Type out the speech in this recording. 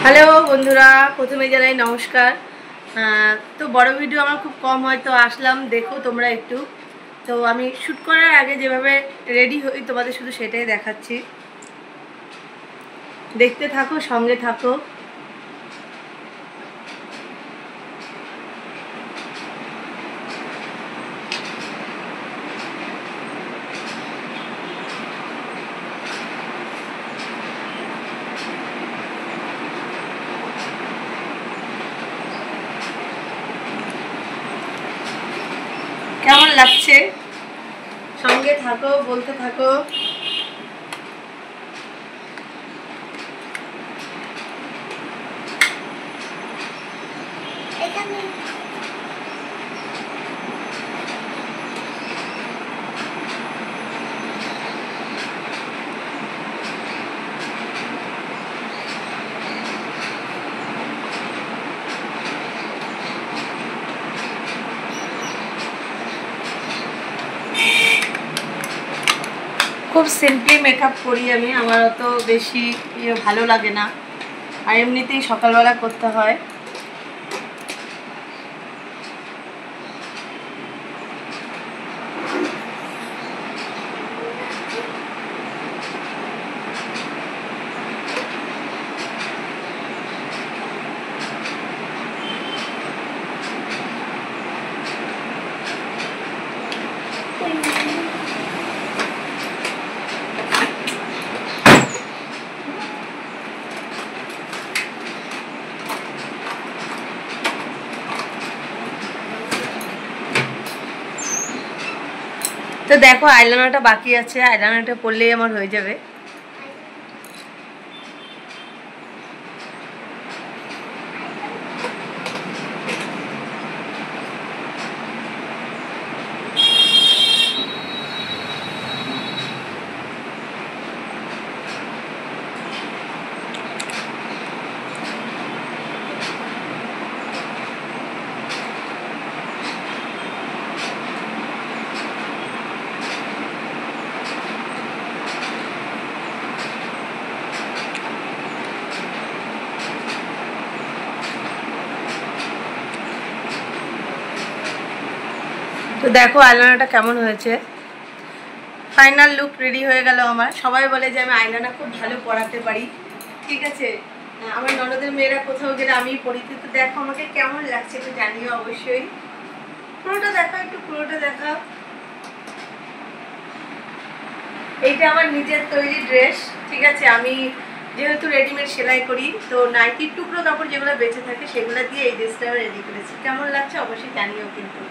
Hello বন্ধুরা, প্রথমে জানাই নমস্কার। তো বড় ভিডিও আমার খুব কম হয়, তো আসলাম দেখো তোমরা একটু। তো আমি শ্যুট করার আগে যেভাবে রেডি হই তোমাদের শুধু সেটাই দেখাচ্ছি, দেখতে থাকো, সঙ্গে থাকো। কেমন লাগছে সঙ্গে থাকো, বলতে থাকো। খুব সিম্পলি মেকআপ করি আমি, আমার অত বেশি ভালো লাগে না, আর এমনিতেই সকালবেলা করতে হয়। তো দেখো আইলাইনারটা বাকি আছে, আইলাইনারটা পরলেই আমার হয়ে যাবে। তো দেখো আইলাইনারটা কেমন হয়েছে, ফাইনাল লুক রেডি হয়ে গেল আমার। সবাই বলে যে আমি আইলাইনার খুব ভালো পরাতে পারি, ঠিক আছে। আমার ননদের মেয়েরা কোথাও গেলে আমি পরিতে। তো দেখো আমাকে কেমন লাগছে একটু জানিও অবশ্যই। পুরোটা দেখো, একটু পুরোটা দেখাও। এইটা আমার নিজের তৈরি ড্রেস, ঠিক আছে। আমি যেহেতু রেডিমেড সেলাই করি, তো নাইটির টুকরো কাপড় যেগুলো বেঁচে থাকে সেগুলো দিয়ে এই ড্রেসটা রেডি করেছি। কেমন লাগছে অবশ্যই জানিও কিন্তু।